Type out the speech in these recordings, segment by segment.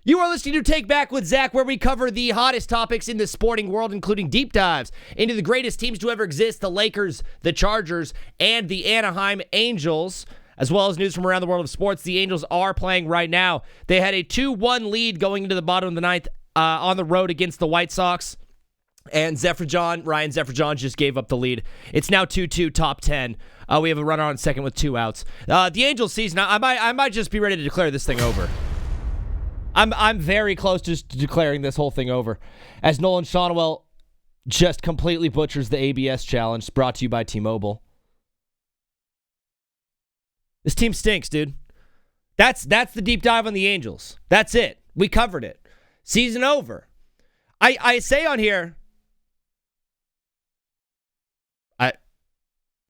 You are listening to Take Back with Zac, where we cover the hottest topics in the sporting world, including deep dives into the greatest teams to ever exist, the Lakers, the Chargers, and the Anaheim Angels, as well as news from around the world of sports. The Angels are playing right now. They had a 2-1 lead going into the bottom of the ninth on the road against the White Sox, and Ryan Zephyr-John just gave up the lead. It's now 2-2, top 10. We have a runner on second with 2 outs. The Angels season, I might just be ready to declare this thing over. I'm very close to just declaring this whole thing over, as Nolan Shonwell just completely butchers the ABS challenge, brought to you by T-Mobile. This team stinks, dude. That's the deep dive on the Angels. That's it. We covered it. Season over. I say on here,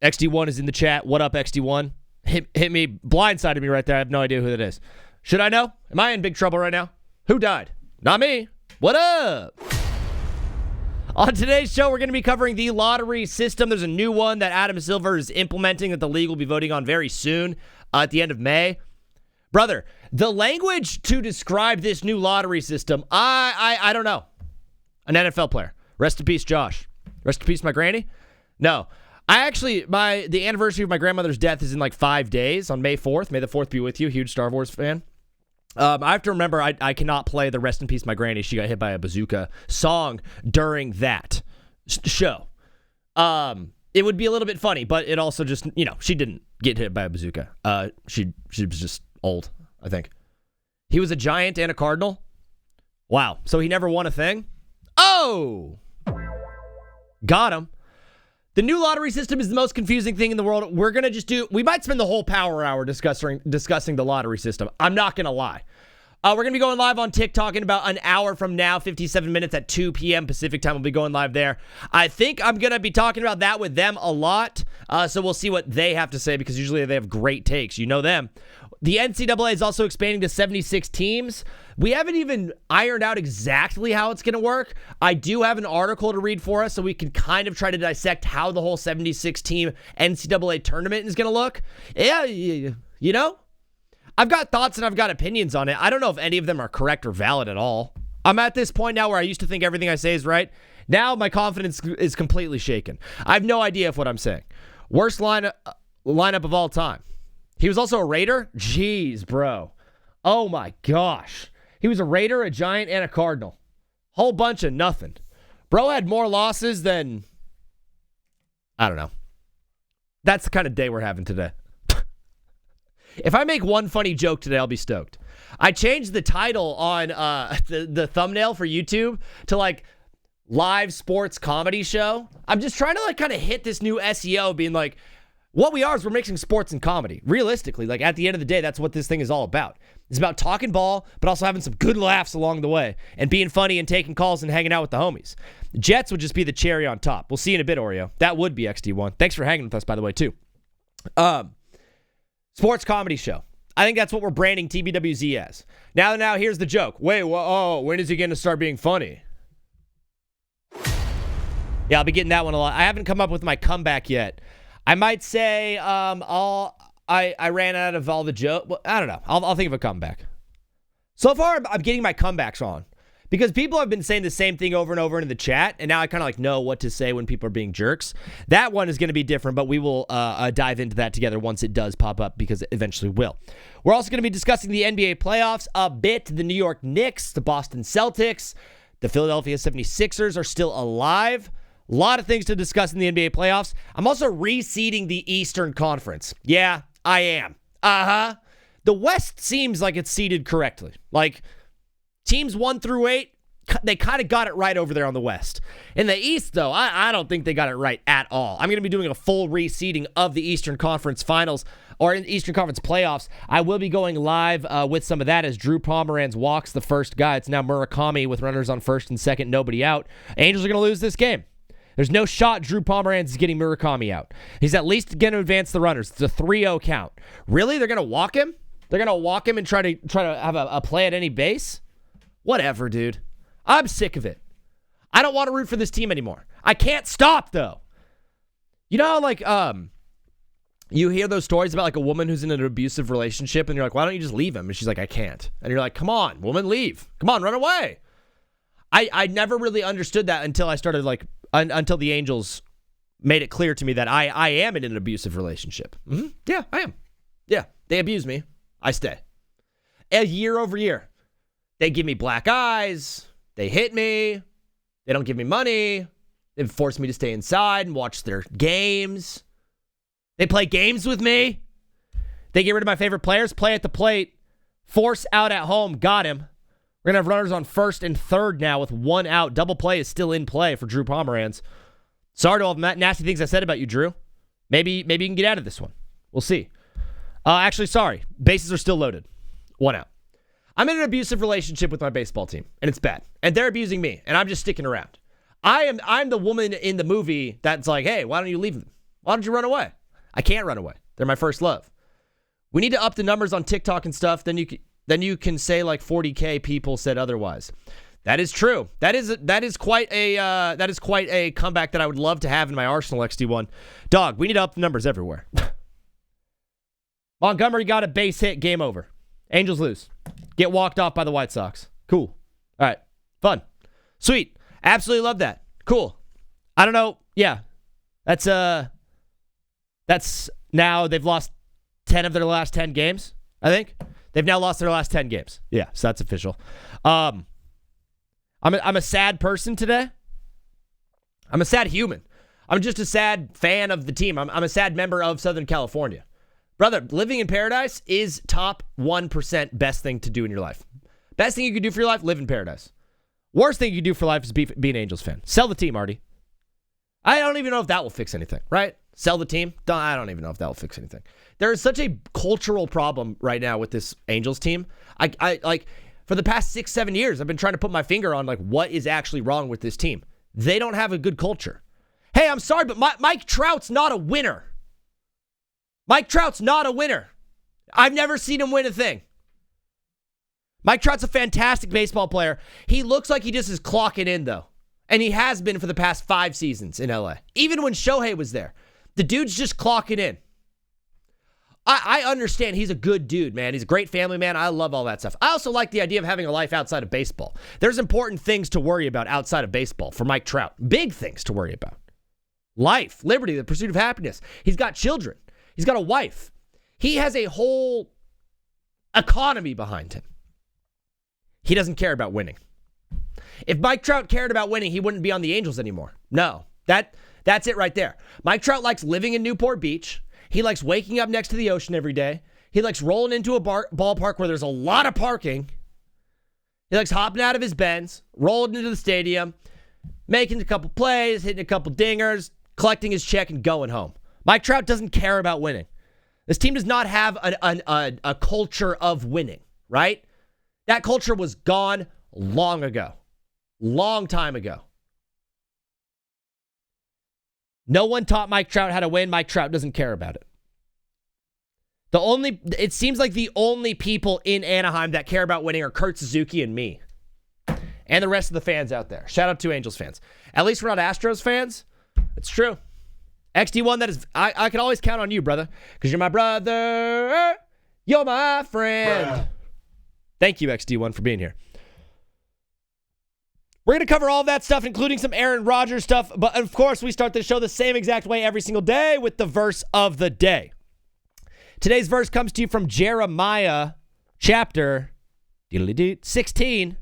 XD1 is in the chat. What up, XD1? Hit me, blindsided me right there. I have no idea who that is. Should I know? Am I in big trouble right now? Who died? Not me. What up? On today's show, we're going to be covering the lottery system. There's a new one that Adam Silver is implementing that the league will be voting on very soon at the end of May. Brother, the language to describe this new lottery system, I don't know. An NFL player. Rest in peace, Josh. Rest in peace, my granny. No. The anniversary of my grandmother's death is in like 5 days on May 4th. May the 4th be with you. Huge Star Wars fan. I have to remember I cannot play the Rest in Peace My Granny, She Got Hit by a Bazooka song during that show. It would be a little bit funny, but it also just, she didn't get hit by a bazooka. She was just old, I think. He was a Giant and a Cardinal. Wow. So he never won a thing? Oh! Got him. The new lottery system is the most confusing thing in the world. We're going to we might spend the whole power hour discussing the lottery system. I'm not going to lie. We're going to be going live on TikTok in about an hour from now, 57 minutes at 2 p.m. Pacific time. We'll be going live there. I think I'm going to be talking about that with them a lot. So we'll see what they have to say, because usually they have great takes. You know them. The NCAA is also expanding to 76 teams. We haven't even ironed out exactly how it's going to work. I do have an article to read for us, so we can kind of try to dissect how the whole 76-team NCAA tournament is going to look. Yeah, I've got thoughts and I've got opinions on it. I don't know if any of them are correct or valid at all. I'm at this point now where I used to think everything I say is right. Now my confidence is completely shaken. I have no idea of what I'm saying. Worst lineup of all time. He was also a Raider? Jeez, bro. Oh my gosh. He was a Raider, a Giant, and a Cardinal. Whole bunch of nothing. Bro had more losses than... I don't know. That's the kind of day we're having today. If I make one funny joke today, I'll be stoked. I changed the title on the thumbnail for YouTube to like live sports comedy show. I'm just trying to like kind of hit this new SEO, being like, what we are is we're mixing sports and comedy. Realistically, like at the end of the day, that's what this thing is all about. It's about talking ball, but also having some good laughs along the way and being funny and taking calls and hanging out with the homies. Jets would just be the cherry on top. We'll see you in a bit, Oreo. That would be XD1. Thanks for hanging with us, by the way, too. Sports comedy show. I think that's what we're branding TBWZ as. Now, here's the joke. Wait, when is he going to start being funny? Yeah, I'll be getting that one a lot. I haven't come up with my comeback yet. I might say I ran out of all the jokes. Well, I don't know. I'll think of a comeback. So far, I'm getting my comebacks on, because people have been saying the same thing over and over in the chat, and now I kind of like know what to say when people are being jerks. That one is going to be different, but we will dive into that together once it does pop up, because it eventually will. We're also going to be discussing the NBA playoffs a bit. The New York Knicks, the Boston Celtics, the Philadelphia 76ers are still alive. A lot of things to discuss in the NBA playoffs. I'm also reseeding the Eastern Conference. Yeah, I am. The West seems like it's seeded correctly. Like, teams 1 through 8, they kind of got it right over there on the West. In the East, though, I don't think they got it right at all. I'm going to be doing a full reseeding of the Eastern Conference Finals, or Eastern Conference Playoffs. I will be going live with some of that as Drew Pomeranz walks the first guy. It's now Murakami with runners on first and second, nobody out. Angels are going to lose this game. There's no shot Drew Pomeranz is getting Murakami out. He's at least going to advance the runners. It's a 3-0 count. Really? They're going to walk him? They're going to walk him and try to have a play at any base? Whatever, dude. I'm sick of it. I don't want to root for this team anymore. I can't stop, though. You know how, like, You hear those stories about like a woman who's in an abusive relationship and you're like, why don't you just leave him? And she's like, I can't. And you're like, come on, woman, leave. Come on, run away. I never really understood that until I started until the Angels made it clear to me that I am in an abusive relationship. Mm-hmm. Yeah, I am. Yeah, they abuse me. I stay. Year over year. They give me black eyes. They hit me. They don't give me money. They've forced me to stay inside and watch their games. They play games with me. They get rid of my favorite players, play at the plate, force out at home, got him. We're going to have runners on first and third now with one out. Double play is still in play for Drew Pomeranz. Sorry to all the nasty things I said about you, Drew. Maybe you can get out of this one. We'll see. Actually, sorry. Bases are still loaded. One out. I'm in an abusive relationship with my baseball team, and it's bad. And they're abusing me, and I'm just sticking around. I'm the woman in the movie that's like, hey, why don't you leave them? Why don't you run away? I can't run away. They're my first love. We need to up the numbers on TikTok and stuff. Then you can say like 40K people said otherwise. That is true. That is quite a comeback that I would love to have in my arsenal, XD1. Dog, we need to up the numbers everywhere. Montgomery got a base hit. Game over. Angels lose. Get walked off by the White Sox. Cool. All right. Fun. Sweet. Absolutely love that. Cool. I don't know. Yeah. That's now they've lost 10 of their last 10 games, I think. They've now lost their last 10 games. Yeah, so that's official. I'm a sad person today. I'm a sad human. I'm just a sad fan of the team. I'm a sad member of Southern California. Brother, living in paradise is top 1% best thing to do in your life. Best thing you can do for your life, live in paradise. Worst thing you can do for life is be an Angels fan. Sell the team, Artie. I don't even know if that will fix anything, right? Sell the team? I don't even know if that will fix anything. There is such a cultural problem right now with this Angels team. I like, for the past 6-7 years, I've been trying to put my finger on like what is actually wrong with this team. They don't have a good culture. Hey, I'm sorry, but Mike Trout's not a winner. Mike Trout's not a winner. I've never seen him win a thing. Mike Trout's a fantastic baseball player. He looks like he just is clocking in, though. And he has been for the past 5 seasons in LA. Even when Shohei was there. The dude's just clocking in. I understand he's a good dude, man. He's a great family man. I love all that stuff. I also like the idea of having a life outside of baseball. There's important things to worry about outside of baseball for Mike Trout. Big things to worry about. Life, liberty, the pursuit of happiness. He's got children. He's got a wife. He has a whole economy behind him. He doesn't care about winning. If Mike Trout cared about winning, he wouldn't be on the Angels anymore. No, that's it right there. Mike Trout likes living in Newport Beach. He likes waking up next to the ocean every day. He likes rolling into a ballpark where there's a lot of parking. He likes hopping out of his Benz, rolling into the stadium, making a couple plays, hitting a couple dingers, collecting his check, and going home. Mike Trout doesn't care about winning. This team does not have a culture of winning, right? That culture was gone long ago. Long time ago. No one taught Mike Trout how to win. Mike Trout doesn't care about it. It seems like the only people in Anaheim that care about winning are Kurt Suzuki and me. And the rest of the fans out there. Shout out to Angels fans. At least we're not Astros fans. It's true. XD1, that is, I can always count on you, brother. Because you're my brother. You're my friend. Bruh. Thank you, XD1, for being here. We're going to cover all of that stuff, including some Aaron Rodgers stuff. But, of course, we start the show the same exact way every single day with the verse of the day. Today's verse comes to you from Jeremiah chapter 16.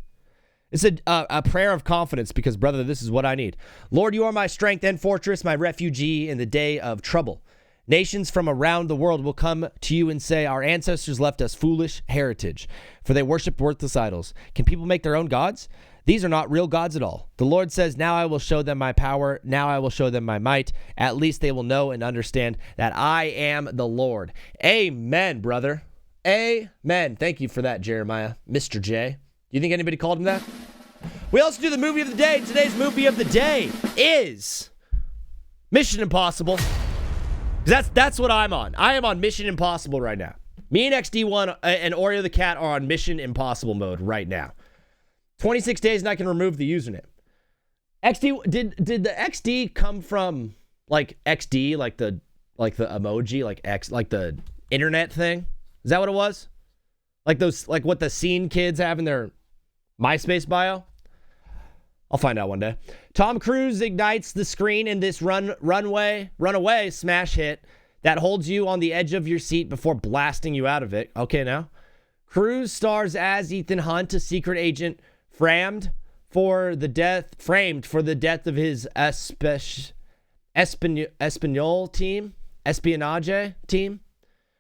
It's a prayer of confidence because, brother, this is what I need. Lord, you are my strength and fortress, my refugee in the day of trouble. Nations from around the world will come to you and say, our ancestors left us foolish heritage, for they worship worthless idols. Can people make their own gods? These are not real gods at all. The Lord says, now I will show them my power. Now I will show them my might. At least they will know and understand that I am the Lord. Amen, brother. Amen. Thank you for that, Jeremiah. Mr. J. Do you think anybody called him that? We also do the movie of the day. Today's movie of the day is Mission Impossible. That's what I'm on. I am on Mission Impossible right now. Me and XD1 and Oreo the Cat are on Mission Impossible mode right now. 26 days and I can remove the username. XD, did the XD come from like XD, like the like the emoji, like X, like the internet thing. Is that what it was? Like those, like what the scene kids have in their MySpace bio? I'll find out one day. Tom Cruise ignites the screen in this runaway smash hit that holds you on the edge of your seat before blasting you out of it. Okay, now. Cruise stars as Ethan Hunt, a secret agent framed for the death of his espionage team,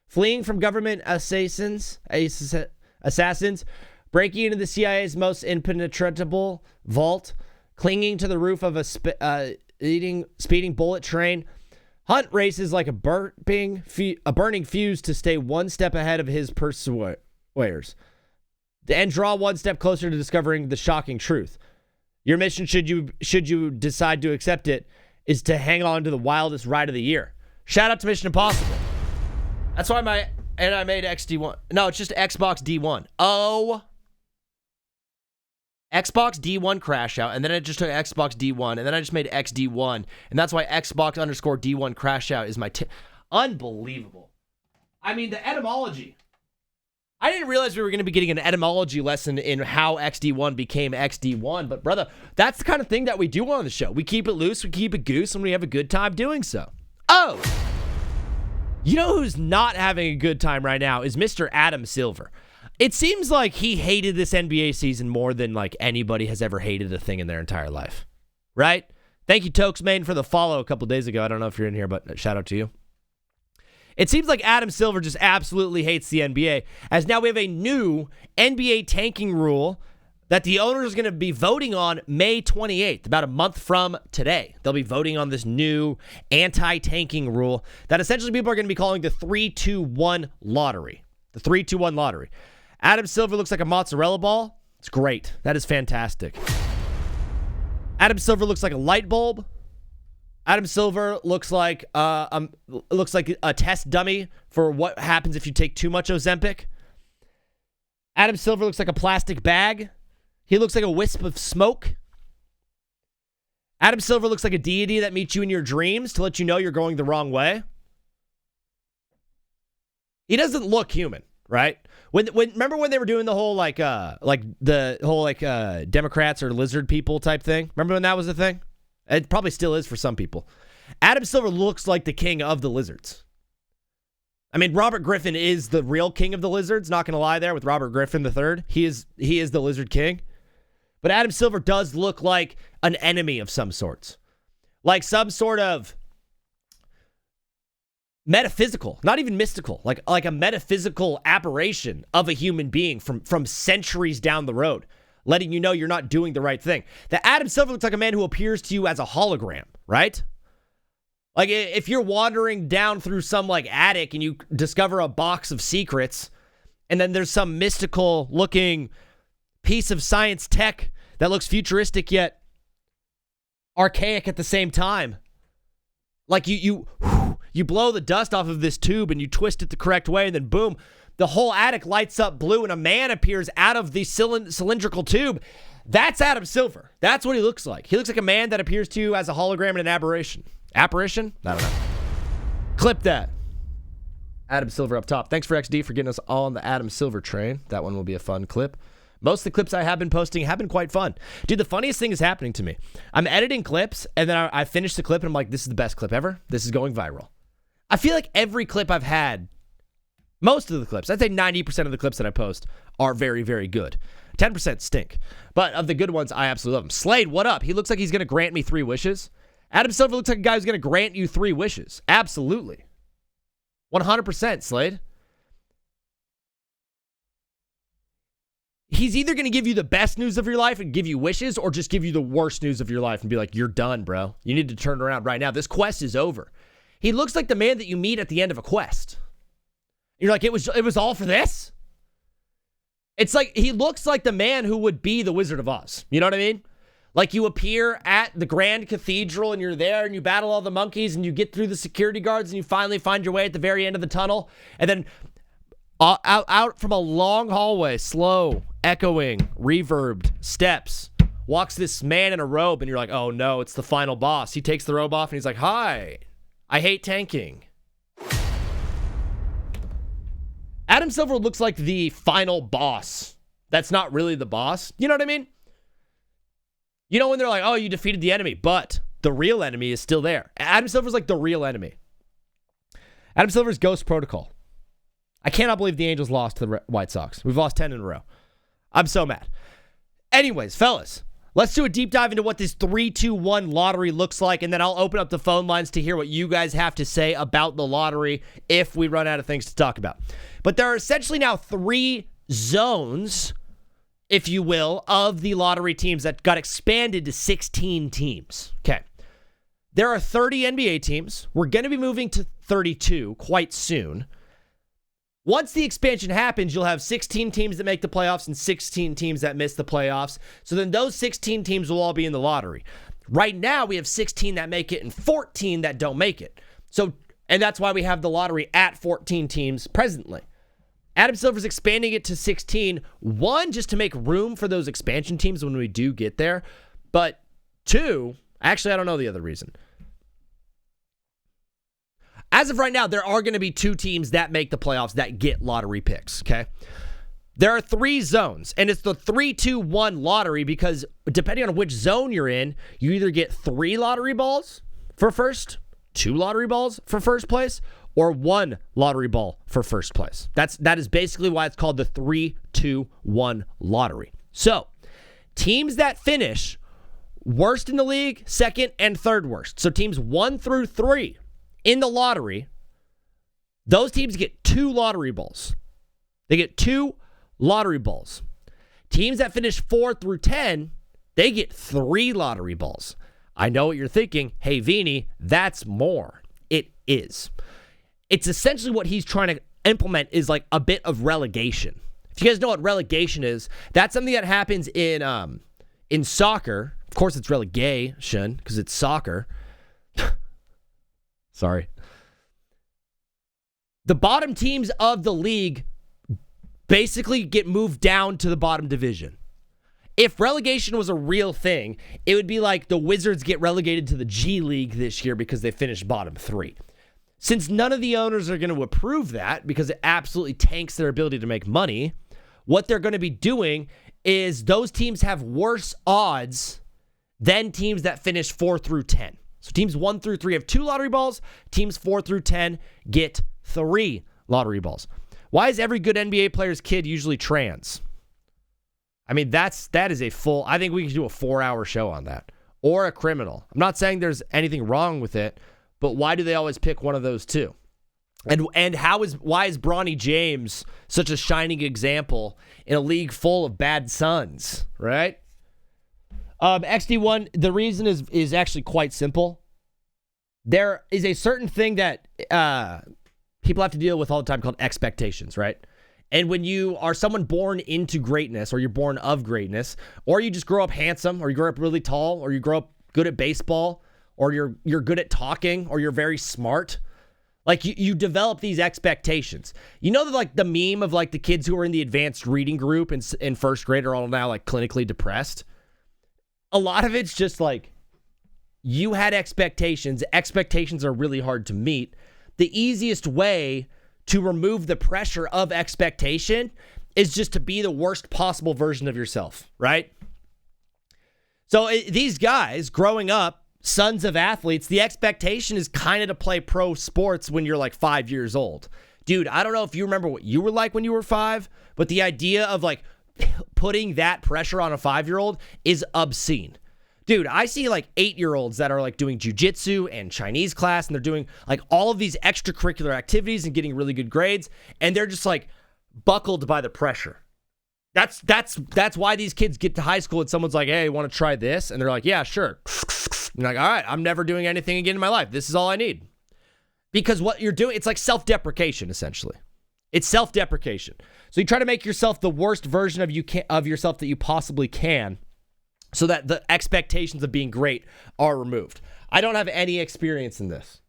fleeing from government assassins, breaking into the CIA's most impenetrable vault, clinging to the roof of a speeding bullet train. Hunt races like a burning fuse to stay one step ahead of his pursuers and draw one step closer to discovering the shocking truth. Your mission, should you decide to accept it, is to hang on to the wildest ride of the year. Shout out to Mission Impossible. That's why I made XD1. No, it's just Xbox D1. Oh. Xbox D1 crash out, and then I just took Xbox D1, and then I just made XD1, and that's why Xbox _ D1 crash out is my unbelievable. I mean, the etymology. I didn't realize we were going to be getting an etymology lesson in how XD1 became XD1, but brother, that's the kind of thing that we do on the show. We keep it loose, we keep it goose, and we have a good time doing so. Oh! You know who's not having a good time right now is Mr. Adam Silver. It seems like he hated this NBA season more than like anybody has ever hated a thing in their entire life. Right? Thank you, Tokesmain, for the follow a couple days ago. I don't know if you're in here, but shout out to you. It seems like Adam Silver just absolutely hates the NBA, as now we have a new NBA tanking rule that the owners are going to be voting on May 28th, about a month from today. They'll be voting on this new anti-tanking rule that essentially people are going to be calling the 3-2-1 lottery. The 3-2-1 lottery. Adam Silver looks like a mozzarella ball. It's great. That is fantastic. Adam Silver looks like a light bulb. Adam Silver looks like a test dummy for what happens if you take too much Ozempic. Adam Silver looks like a plastic bag. He looks like a wisp of smoke. Adam Silver looks like a deity that meets you in your dreams to let you know you're going the wrong way. He doesn't look human, right? Remember when they were doing the whole Democrats or lizard people type thing? Remember when that was a thing? It probably still is for some people. Adam Silver looks like the king of the lizards. I mean, Robert Griffin is the real king of the lizards. Not going to lie there with Robert Griffin III. He is the lizard king. But Adam Silver does look like an enemy of some sorts. Like some sort of metaphysical, not even mystical, like a metaphysical aberration of a human being from centuries down the road, letting you know you're not doing the right thing. That Adam Silver looks like a man who appears to you as a hologram, right? Like if you're wandering down through some like attic and you discover a box of secrets, and then there's some mystical looking piece of science tech that looks futuristic yet archaic at the same time. Like you blow the dust off of this tube and you twist it the correct way, and then boom, the whole attic lights up blue and a man appears out of the cylindrical tube. That's Adam Silver. That's what he looks like. He looks like a man that appears to you as a hologram and an aberration. Apparition? I don't know. Clip that. Adam Silver up top. Thanks for XD for getting us all on the Adam Silver train. That one will be a fun clip. Most of the clips I have been posting have been quite fun. Dude, the funniest thing is happening to me. I'm editing clips, and then I finish the clip, and I'm like, this is the best clip ever. This is going viral. I feel like every clip I've had, most of the clips, I'd say 90% of the clips that I post are very, very good. 10% stink. But of the good ones, I absolutely love them. Slade, what up? He looks like he's going to grant me 3 wishes. Adam Silver looks like a guy who's going to grant you 3 wishes. Absolutely. 100%, Slade. He's either going to give you the best news of your life and give you wishes, or just give you the worst news of your life and be like, you're done, bro. You need to turn around right now. This quest is over. He looks like the man that you meet at the end of a quest. You're like, it was all for this? It's like, he looks like the man who would be the Wizard of Oz. You know what I mean? Like you appear at the Grand Cathedral and you're there and you battle all the monkeys and you get through the security guards and you finally find your way at the very end of the tunnel. And then out from a long hallway, slow, echoing, reverbed steps, walks this man in a robe, and you're like, oh no, it's the final boss. He takes the robe off and he's like, hi, I hate tanking. Adam Silver looks like the final boss. That's not really the boss. You know what I mean? You know when they're like, oh, you defeated the enemy, but the real enemy is still there. Adam Silver's like the real enemy. Adam Silver's Ghost Protocol. I cannot believe the Angels lost to the White Sox. We've lost 10 in a row. I'm so mad. Anyways, fellas, let's do a deep dive into what this 3-2-1 lottery looks like, and then I'll open up the phone lines to hear what you guys have to say about the lottery if we run out of things to talk about. But there are essentially now 3 zones, if you will, of the lottery teams that got expanded to 16 teams. Okay. There are 30 NBA teams. We're going to be moving to 32 quite soon. Once the expansion happens, you'll have 16 teams that make the playoffs and 16 teams that miss the playoffs. So then those 16 teams will all be in the lottery. Right now, we have 16 that make it and 14 that don't make it. And that's why we have the lottery at 14 teams presently. Adam Silver's expanding it to 16. 1, just to make room for those expansion teams when we do get there. But 2, actually, I don't know the other reason. As of right now, there are going to be 2 teams that make the playoffs that get lottery picks, okay? There are 3 zones, and it's the 3-2-1 lottery because depending on which zone you're in, you either get 3 lottery balls for first, 2 lottery balls for first place, or 1 lottery ball for first place. That is basically why it's called the 3-2-1 lottery. So, teams that finish worst in the league, second and third worst. So teams 1 through 3 in the lottery, those teams get 2 lottery balls. They get 2 lottery balls. Teams that finish 4 through 10, they get 3 lottery balls. I know what you're thinking. Hey, Veenie, that's more. It is. It's essentially what he's trying to implement is like a bit of relegation. If you guys know what relegation is, that's something that happens in soccer. Of course, it's relegation because it's soccer. Sorry. The bottom teams of the league basically get moved down to the bottom division. If relegation was a real thing, it would be like the Wizards get relegated to the G League this year because they finished bottom 3. Since none of the owners are going to approve that because it absolutely tanks their ability to make money, what they're going to be doing is those teams have worse odds than teams that finish 4 through 10. So teams 1 through 3 have 2 lottery balls. Teams 4 through 10 get 3 lottery balls. Why is every good NBA player's kid usually trans? I mean, that is a full, I think we can do a 4-hour show on that. Or a criminal. I'm not saying there's anything wrong with it, but why do they always pick one of those two? And why is Bronny James such a shining example in a league full of bad sons, right? XD1, the reason is actually quite simple. There is a certain thing that people have to deal with all the time called expectations, right? And when you are someone born into greatness, or you're born of greatness, or you just grow up handsome, or you grow up really tall, or you grow up good at baseball, or you're good at talking, or you're very smart, like you develop these expectations. You know that like the meme of like the kids who are in the advanced reading group in first grade are all now like clinically depressed. A lot of it's just like you had expectations. Expectations are really hard to meet. The easiest way to remove the pressure of expectation is just to be the worst possible version of yourself, right? So these guys growing up, sons of athletes, the expectation is kind of to play pro sports when you're like 5 years old. Dude, I don't know if you remember what you were like when you were 5, but the idea of like putting that pressure on a 5-year-old is obscene. Dude, I see like 8-year-olds that are like doing jujitsu and Chinese class, and they're doing like all of these extracurricular activities and getting really good grades, and they're just like buckled by the pressure. That's why these kids get to high school and someone's like, hey, want to try this? And they're like, yeah, sure. You're like, all right, I'm never doing anything again in my life. This is all I need. Because what you're doing, it's like self-deprecation, essentially. It's self-deprecation. So you try to make yourself the worst version of yourself that you possibly can, so that the expectations of being great are removed. I don't have any experience in this.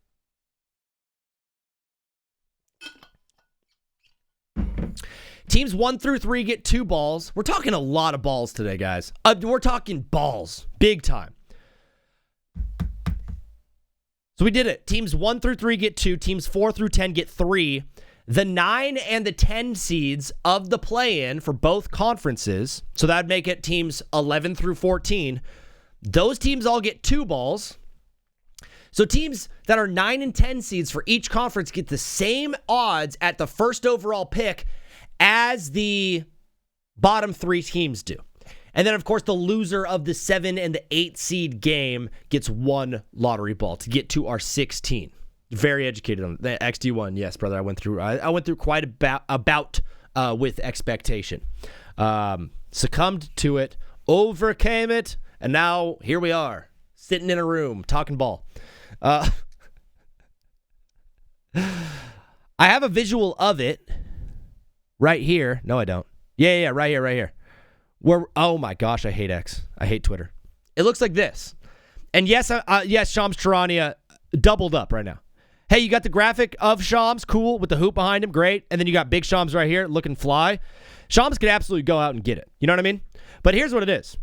Teams 1 through 3 get 2 balls. We're talking a lot of balls today, guys. We're talking balls. Big time. So we did it. Teams 1 through 3 get 2. Teams 4 through 10 get 3. The 9 and the 10 seeds of the play-in for both conferences, so that would make it teams 11 through 14, those teams all get 2 balls. So teams that are 9 and 10 seeds for each conference get the same odds at the first overall pick as the bottom 3 teams do. And then, of course, the loser of the 7 and the 8 seed game gets 1 lottery ball to get to our 16. Very educated on the XD1. Yes, brother, I went through quite a bout with expectation. Succumbed to it, overcame it, and now here we are, sitting in a room, talking ball. I have a visual of it right here. No, I don't. Yeah, right here. Where? Oh my gosh, I hate X. I hate Twitter. It looks like this. And yes, Shams Charania doubled up right now. Hey, you got the graphic of Shams, cool, with the hoop behind him, great. And then you got big Shams right here, looking fly. Shams could absolutely go out and get it. You know what I mean? But here's what it is.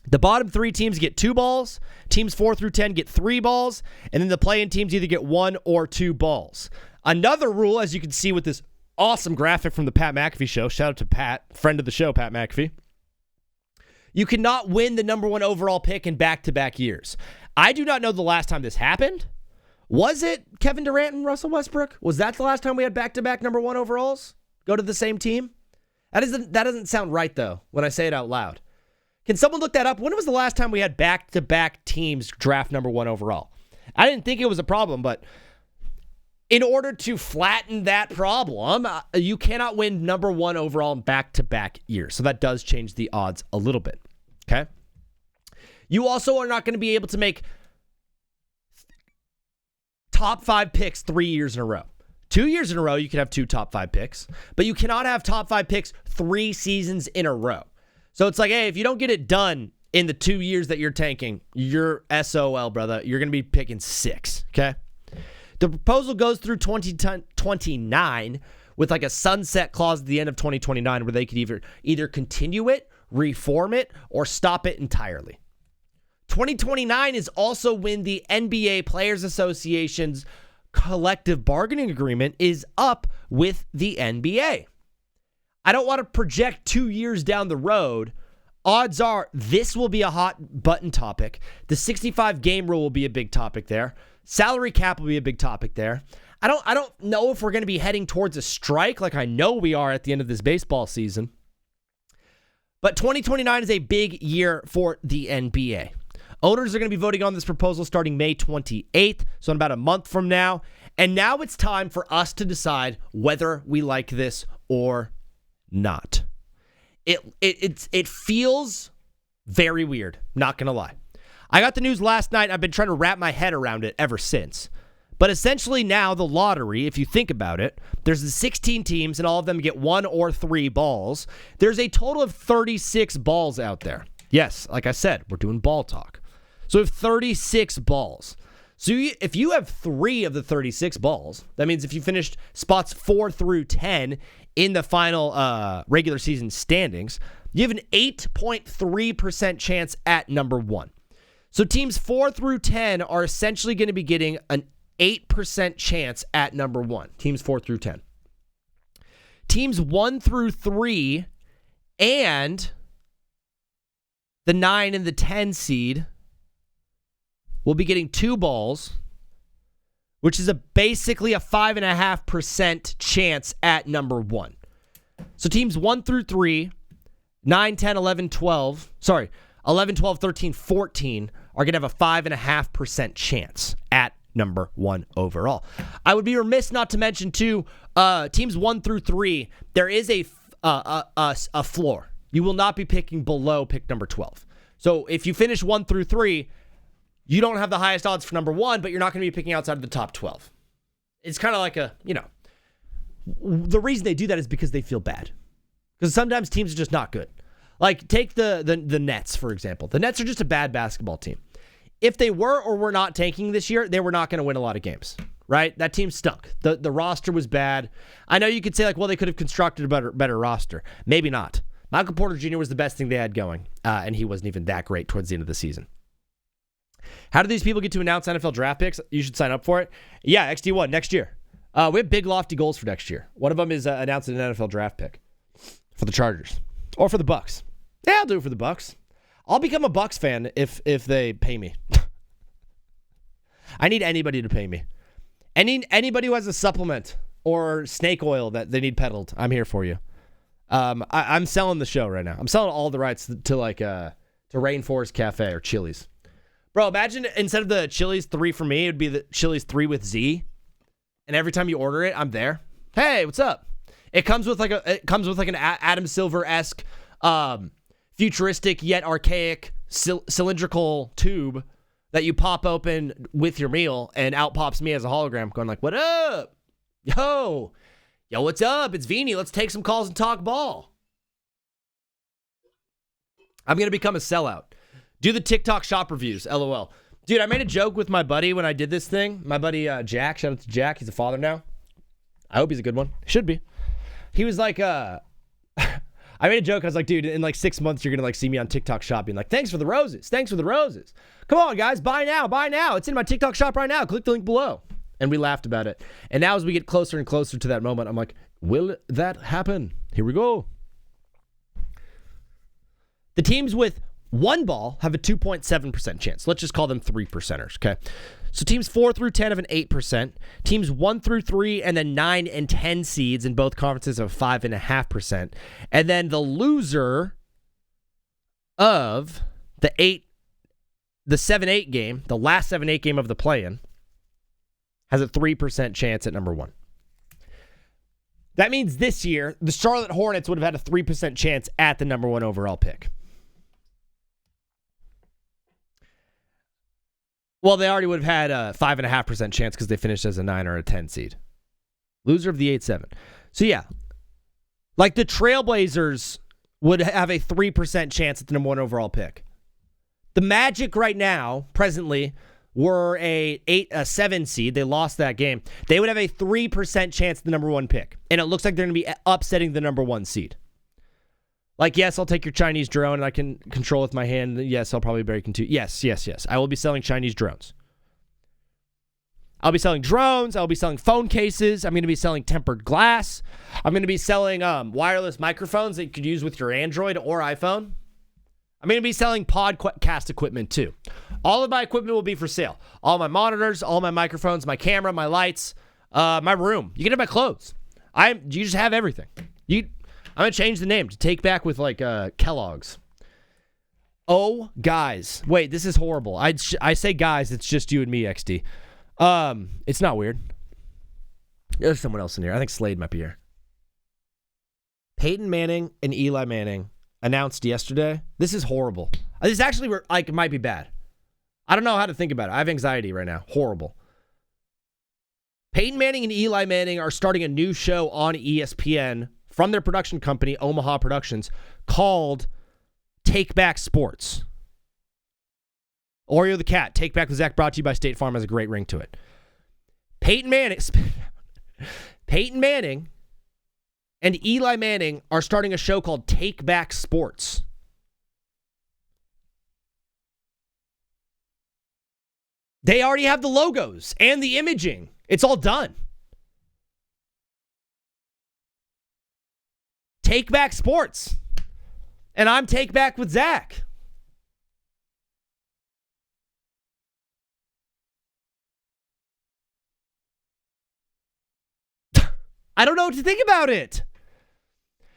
The bottom 3 teams get 2 balls. Teams 4 through 10 get 3 balls. And then the play-in teams either get 1 or 2 balls. Another rule, as you can see with this awesome graphic from the Pat McAfee show. Shout out to Pat, friend of the show, Pat McAfee. You cannot win the number 1 overall pick in back-to-back years. I do not know the last time this happened. Was it Kevin Durant and Russell Westbrook? Was that the last time we had back-to-back number 1 overalls go to the same team? That doesn't sound right, though, when I say it out loud. Can someone look that up? When was the last time we had back-to-back teams draft number 1 overall? I didn't think it was a problem, but in order to flatten that problem, you cannot win number 1 overall in back-to-back years. So that does change the odds a little bit, okay? You also are not going to be able to make top 5 picks 3 years in a row. 2 years in a row, you can have 2 top 5 picks, but you cannot have top 5 picks 3 seasons in a row. So it's like, hey, if you don't get it done in the 2 years that you're tanking, you're SOL, brother. You're going to be picking 6, okay? The proposal goes through 2029 with like a sunset clause at the end of 2029 where they could either continue it, reform it, or stop it entirely. 2029 is also when the NBA Players Association's collective bargaining agreement is up with the NBA. I don't want to project 2 years down the road. Odds are this will be a hot button topic. The 65 game rule will be a big topic there. Salary cap will be a big topic there. I don't know if we're going to be heading towards a strike like I know we are at the end of this baseball season. But 2029 is a big year for the NBA. Owners are going to be voting on this proposal starting May 28th, so in about a month from now. And now it's time for us to decide whether we like this or not. It feels very weird, not going to lie. I got the news last night. I've been trying to wrap my head around it ever since. But essentially now the lottery, if you think about it, there's the 16 teams and all of them get 1 or 3 balls. There's a total of 36 balls out there. Yes, like I said, we're doing ball talk. So we have 36 balls. So if you have 3 of the 36 balls, that means if you finished spots 4 through 10 in the final regular season standings, you have an 8.3% chance at number 1. So teams 4 through 10 are essentially going to be getting an 8% chance at number 1. Teams 4 through 10. Teams 1 through 3 and the 9 and the 10 seed will be getting 2 balls, which is basically a 5.5% chance at number 1. So teams 1 through 3, 9, 10, 11, 12, 11, 12, 13, 14 are going to have a 5.5% chance at number 1 overall. I would be remiss not to mention, too, teams 1 through 3, there is a floor. You will not be picking below pick number 12. So if you finish 1 through 3, you don't have the highest odds for number 1, but you're not going to be picking outside of the top 12. It's kind of like the reason they do that is because they feel bad. Because sometimes teams are just not good. Like, take the Nets, for example. The Nets are just a bad basketball team. If they were or were not tanking this year, they were not going to win a lot of games, right? That team stunk. The roster was bad. I know you could say, they could have constructed a better roster. Maybe not. Michael Porter Jr. was the best thing they had going, and he wasn't even that great towards the end of the season. How do these people get to announce NFL draft picks? You should sign up for it. Yeah, XD1 next year. We have big, lofty goals for next year. One of them is announcing an NFL draft pick for the Chargers or for the Bucks. Yeah, I'll do it for the Bucks. I'll become a Bucks fan if they pay me. I need anybody to pay me. Anybody who has a supplement or snake oil that they need peddled, I'm here for you. I'm selling the show right now. I'm selling all the rights to to Rainforest Cafe or Chili's. Bro, imagine instead of the Chili's 3 for me, it would be the Chili's 3 with Z. And every time you order it, I'm there. Hey, what's up? It comes with like an Adam Silver-esque, futuristic yet archaic cylindrical tube that you pop open with your meal, and out pops me as a hologram going like, what up? Yo, what's up? It's Veenie. Let's take some calls and talk ball. I'm going to become a sellout. Do the TikTok shop reviews, LOL. Dude, I made a joke with my buddy when I did this thing. My buddy Jack, shout out to Jack. He's a father now. I hope he's a good one. Should be. He was like, I made a joke. I was like, dude, in like 6 months, you're going to like see me on TikTok shop being like, thanks for the roses. Thanks for the roses. Come on, guys. Buy now. Buy now. It's in my TikTok shop right now. Click the link below. And we laughed about it. And now as we get closer and closer to that moment, I'm like, will that happen? Here we go. The teams with one ball have a 2.7% chance. Let's just call them 3%ers, okay? So teams 4 through 10 have an 8%. Teams 1 through 3 and then 9 and 10 seeds in both conferences have 5.5%. And then the loser of the 7-8 game, the last 7-8 game of the play-in, has a 3% chance at number 1. That means this year, the Charlotte Hornets would have had a 3% chance at the number 1 overall pick. Well, they already would have had a 5.5% chance because they finished as a 9 or a 10 seed. Loser of the 8-7. So, yeah. Like the Trailblazers would have a 3% chance at the number 1 overall pick. The Magic right now, presently, were a 7 seed. They lost that game. They would have a 3% chance at the number 1 pick. And it looks like they're going to be upsetting the number 1 seed. Like, yes, I'll take your Chinese drone and I can control with my hand. Yes, I'll probably break into. Yes. I will be selling Chinese drones. I'll be selling drones. I'll be selling phone cases. I'm going to be selling tempered glass. I'm going to be selling wireless microphones that you could use with your Android or iPhone. I'm going to be selling podcast equipment too. All of my equipment will be for sale. All my monitors, all my microphones, my camera, my lights, my room. You can have my clothes. You just have everything. I'm going to change the name to Take Back with like Kellogg's. Oh, guys. Wait, this is horrible. I say guys, it's just you and me, XD. It's not weird. There's someone else in here. I think Slade might be here. Peyton Manning and Eli Manning announced yesterday. This is horrible. This actually like might be bad. I don't know how to think about it. I have anxiety right now. Horrible. Peyton Manning and Eli Manning are starting a new show on ESPN from their production company, Omaha Productions, called Take Back Sports. Oreo the Cat, Take Back With Zac, brought to you by State Farm, has a great ring to it. Peyton Manning and Eli Manning are starting a show called Take Back Sports. They already have the logos and the imaging. It's all done. Take Back Sports. And I'm Take Back With Zac. I don't know what to think about it.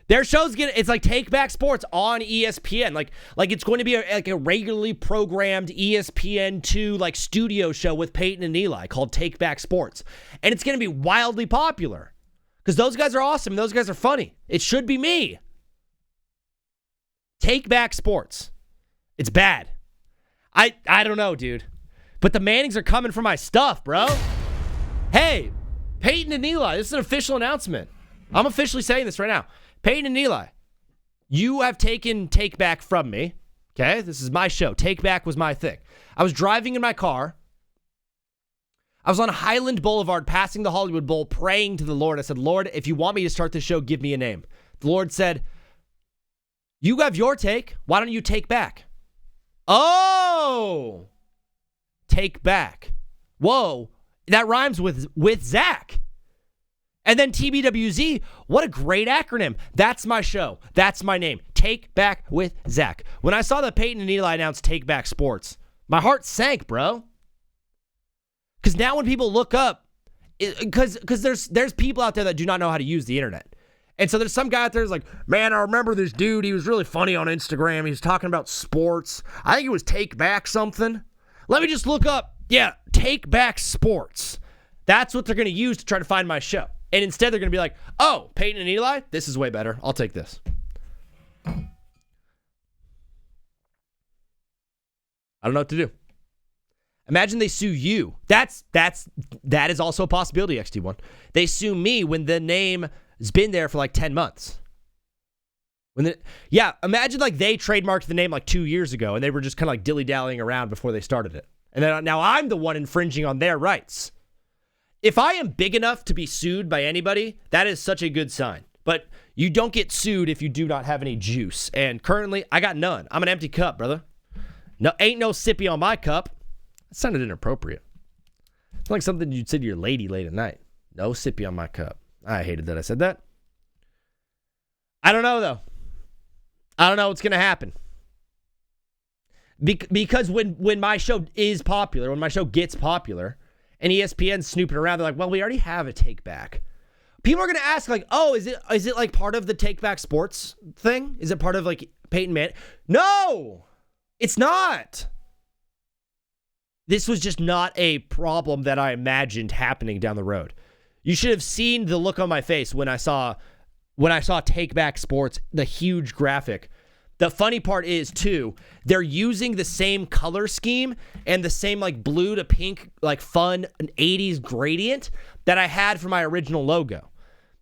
Their show's it's like Take Back Sports on ESPN. Like it's going to be a regularly programmed ESPN2 like studio show with Peyton and Eli called Take Back Sports. And it's going to be wildly popular. Because those guys are awesome. Those guys are funny. It should be me. Take Back Sports. It's bad. I don't know, dude. But the Mannings are coming for my stuff, bro. Hey, Peyton and Eli, this is an official announcement. I'm officially saying this right now. Peyton and Eli, you have taken Take Back from me. Okay? This is my show. Take Back was my thing. I was driving in my car. I was on Highland Boulevard passing the Hollywood Bowl praying to the Lord. I said, Lord, if you want me to start this show, give me a name. The Lord said, you have your take. Why don't you take back? Oh! Take Back. Whoa. That rhymes with Zac. And then TBWZ, what a great acronym. That's my show. That's my name. Take Back with Zac. When I saw that Peyton and Eli announced Take Back Sports, my heart sank, bro. Because now when people look up, because there's people out there that do not know how to use the internet. And so there's some guy out there who's like, man, I remember this dude. He was really funny on Instagram. He was talking about sports. I think it was Take Back something. Let me just look up, Take Back Sports. That's what they're going to use to try to find my show. And instead, they're going to be like, oh, Peyton and Eli, this is way better. I'll take this. I don't know what to do. Imagine they sue you. That is also a possibility, XT1. They sue me when the name has been there for like 10 months. Imagine like they trademarked the name like 2 years ago and they were just kind of like dilly-dallying around before they started it. And then now I'm the one infringing on their rights. If I am big enough to be sued by anybody, that is such a good sign. But you don't get sued if you do not have any juice. And currently, I got none. I'm an empty cup, brother. No, ain't no sippy on my cup. That sounded inappropriate. It's like something you'd say to your lady late at night. No sippy on my cup. I hated that I said that. I don't know, though. I don't know what's going to happen. Because when my show is popular, when my show gets popular, and ESPN's snooping around, they're like, well, we already have a Take Back. People are going to ask, like, oh, is it like part of the Take Back Sports thing? Is it part of, like, Peyton Manning? No! It's not! This was just not a problem that I imagined happening down the road. You should have seen the look on my face when I saw Take Back Sports, the huge graphic. The funny part is, too, they're using the same color scheme and the same, like, blue to pink, like, fun 80s gradient that I had for my original logo.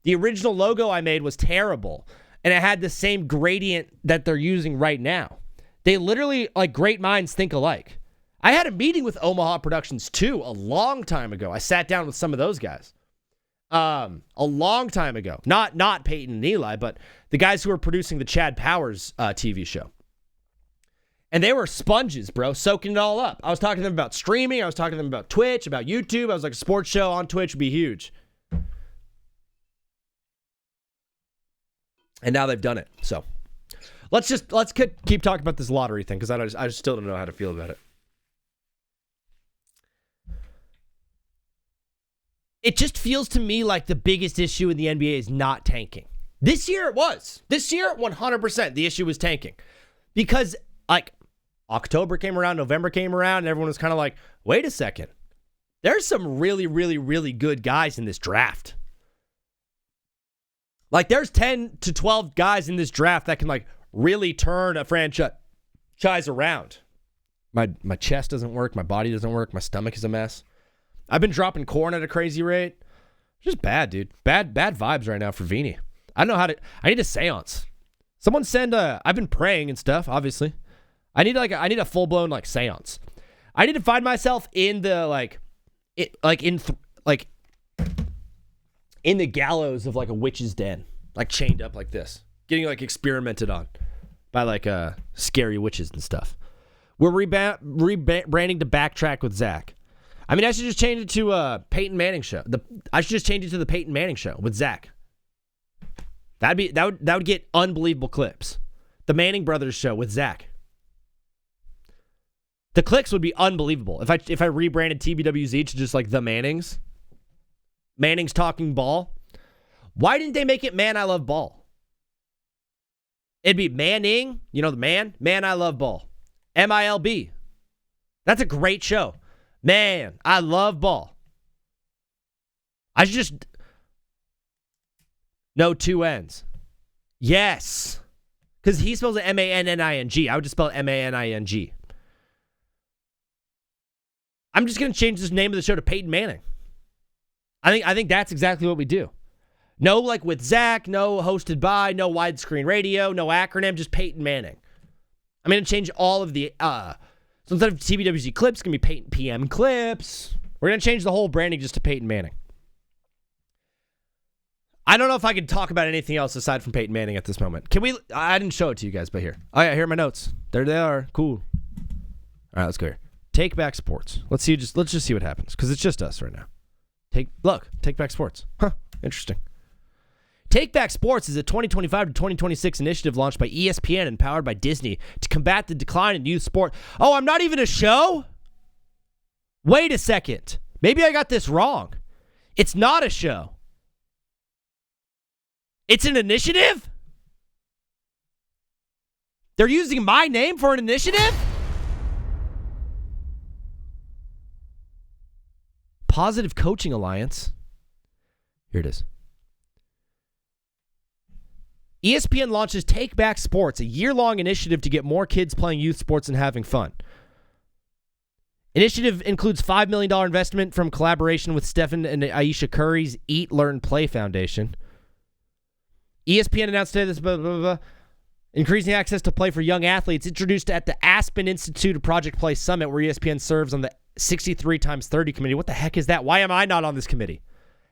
The original logo I made was terrible, and it had the same gradient that they're using right now. They literally, like, great minds think alike. I had a meeting with Omaha Productions, too, a long time ago. I sat down with some of those guys. A long time ago. Not Peyton and Eli, but the guys who were producing the Chad Powers TV show. And they were sponges, bro, soaking it all up. I was talking to them about streaming. I was talking to them about Twitch, about YouTube. I was like, a sports show on Twitch would be huge. And now they've done it. So let's keep talking about this lottery thing because I just still don't know how to feel about it. It just feels to me like the biggest issue in the NBA is not tanking. This year it was. This year, 100%, the issue was tanking. Because, like, October came around, November came around, and everyone was kind of like, wait a second. There's some really, really, really good guys in this draft. Like, there's 10 to 12 guys in this draft that can, like, really turn a franchise around. My chest doesn't work. My body doesn't work. My stomach is a mess. I've been dropping corn at a crazy rate. Just bad, dude. Bad vibes right now for Veenie. I don't know how to. I need a seance. Someone send a. I've been praying and stuff. Obviously, I need a full blown like seance. I need to find myself in the in the gallows of like a witch's den, like chained up like this, getting like experimented on by like scary witches and stuff. We're rebranding to Backtrack with Zac. I mean, I should just change it to Peyton Manning show. I should just change it to the Peyton Manning show with Zac. That would get unbelievable clips. The Manning Brothers show with Zac. The clicks would be unbelievable if I rebranded TBWZ to just like the Mannings. Manning's talking ball. Why didn't they make it Man I Love Ball? It'd be Manning, you know the man I Love Ball. MILB. That's a great show. Man, I love ball. I should just... No, 2 N's. Yes. Because he spells it M-A-N-N-I-N-G. I would just spell it M-A-N-I-N-G. I'm just going to change the name of the show to Peyton Manning. I think that's exactly what we do. No, like with Zac, no hosted by, no widescreen radio, no acronym, just Peyton Manning. I'm going to change all of the... So instead of TBWZ clips, it's going to be Peyton PM clips. We're going to change the whole branding just to Peyton Manning. I don't know if I can talk about anything else aside from Peyton Manning at this moment. Can we? I didn't show it to you guys, but here. Oh, yeah, here are my notes. There they are. Cool. All right, let's go here. Take Back Sports. Let's just see what happens because it's just us right now. Take Back Sports. Huh, interesting. Take Back Sports is a 2025 to 2026 initiative launched by ESPN and powered by Disney to combat the decline in youth sport. Oh, I'm not even a show? Wait a second. Maybe I got this wrong. It's not a show. It's an initiative? They're using my name for an initiative? Positive Coaching Alliance. Here it is. ESPN launches Take Back Sports, a year-long initiative to get more kids playing youth sports and having fun. Initiative includes $5 million investment from collaboration with Stephen and Aisha Curry's Eat, Learn, Play Foundation. ESPN announced today this, increasing access to play for young athletes, introduced at the Aspen Institute of Project Play Summit, where ESPN serves on the 63x30 committee. What the heck is that? Why am I not on this committee?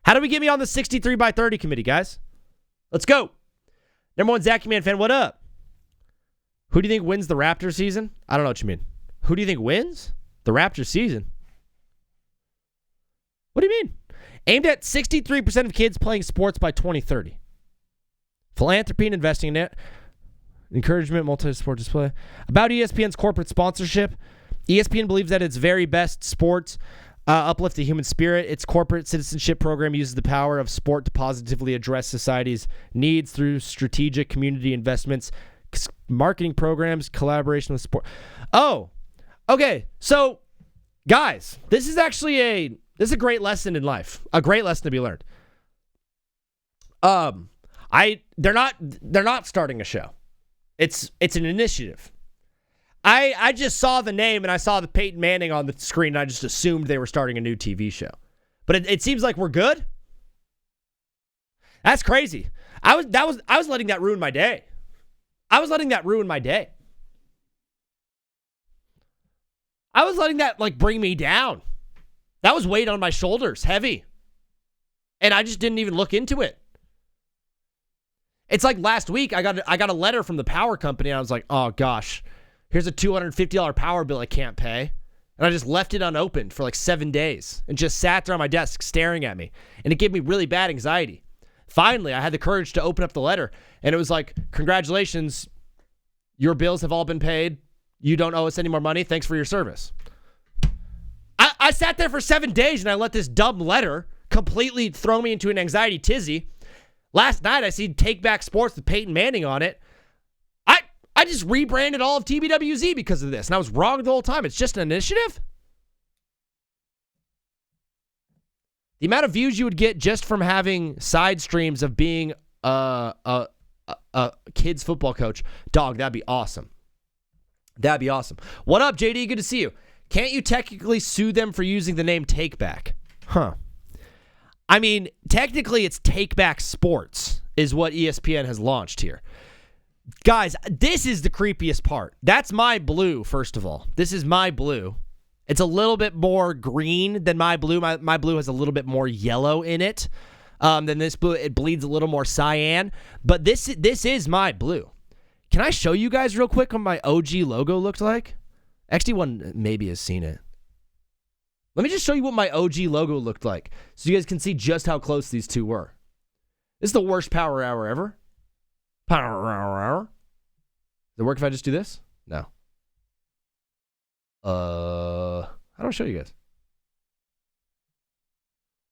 How do we get me on the 63x30 committee, guys? Let's go. Number one, Zac Man fan, what up? Who do you think wins the Raptors season? I don't know what you mean. Who do you think wins the Raptors season? What do you mean? Aimed at 63% of kids playing sports by 2030. Philanthropy and investing in it. Encouragement, multi-sport display. About ESPN's corporate sponsorship. ESPN believes that its very best sports uplift the human spirit. Its corporate citizenship program uses the power of sport to positively address society's needs through strategic community investments, marketing programs, collaboration with sport. Oh, okay. So, guys, this is actually a great lesson in life. A great lesson to be learned. They're not starting a show. It's an initiative. I just saw the name and I saw the Peyton Manning on the screen and I just assumed they were starting a new TV show. But it seems like we're good. That's crazy. I was letting that ruin my day. I was letting that bring me down. That was weight on my shoulders, heavy. And I just didn't even look into it. It's like last week I got a letter from the power company and I was like, "Oh gosh. Here's a $250 power bill I can't pay." And I just left it unopened for like 7 days and just sat there on my desk staring at me. And it gave me really bad anxiety. Finally, I had the courage to open up the letter. And it was like, "Congratulations. Your bills have all been paid. You don't owe us any more money. Thanks for your service." I sat there for 7 days and I let this dumb letter completely throw me into an anxiety tizzy. Last night, I see Take Back Sports with Peyton Manning on it. I just rebranded all of TBWZ because of this, and I was wrong the whole time. It's just an initiative. The amount of views you would get just from having side streams of being a kid's football coach, dog, that'd be awesome. That'd be awesome. What up, JD? Good to see you. Can't you technically sue them for using the name Take Back? Huh. I mean, technically it's Take Back Sports is what ESPN has launched here. Guys, this is the creepiest part. That's my blue, first of all. This is my blue. It's a little bit more green than my blue. My blue has a little bit more yellow in it than this blue. It bleeds a little more cyan. But this is my blue. Can I show you guys real quick what my OG logo looked like? XD1 maybe has seen it. Let me just show you what my OG logo looked like so you guys can see just how close these two were. This is the worst power hour ever. Power hour. Does it work if I just do this? No. How do I show you guys?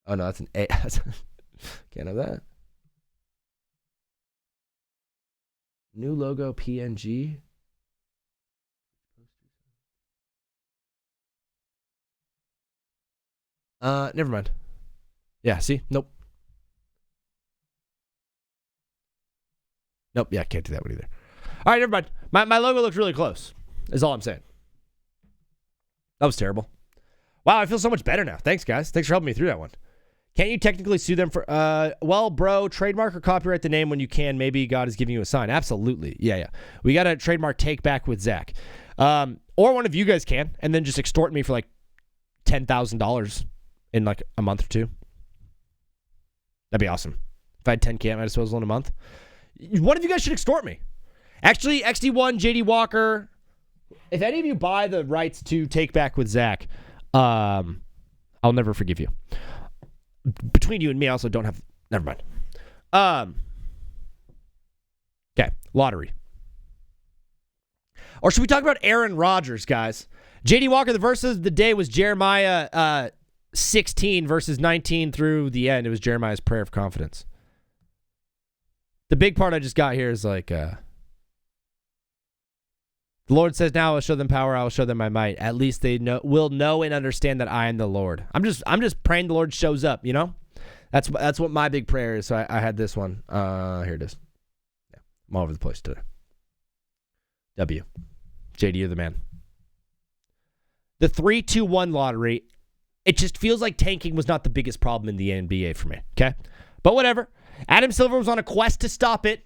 Oh, no, that's an A. Can't have that. New logo PNG. Never mind. Yeah, see? Nope. Nope, yeah, can't do that one either. All right, never mind. My logo looks really close, is all I'm saying. That was terrible. Wow, I feel so much better now. Thanks, guys. Thanks for helping me through that one. Can't you technically sue them for, well, bro, trademark or copyright the name when you can. Maybe God is giving you a sign. Absolutely. Yeah. We got to trademark Take Back with Zac. Or one of you guys can, and then just extort me for like $10,000 in like a month or two. That'd be awesome. If I had 10K at my disposal in a month. One of you guys should extort me. Actually, XD1, JD Walker, if any of you buy the rights to Take Back with Zac, I'll never forgive you. between you and me, I also don't have. Never mind. Okay, lottery. Or should we talk about Aaron Rodgers, guys? J.D. Walker, the verse of the day was Jeremiah 16 verses 19 through the end. It was Jeremiah's prayer of confidence. The big part I just got here is like, the Lord says, now I will show them power, I will show them my might. At least they will know and understand that I am the Lord. I'm just praying the Lord shows up, you know? That's what my big prayer is. So I had this one. Here it is. Yeah, I'm all over the place today. W. JD, you're the man. The 3-2-1 lottery, it just feels like tanking was not the biggest problem in the NBA for me, okay? But whatever. Adam Silver was on a quest to stop it,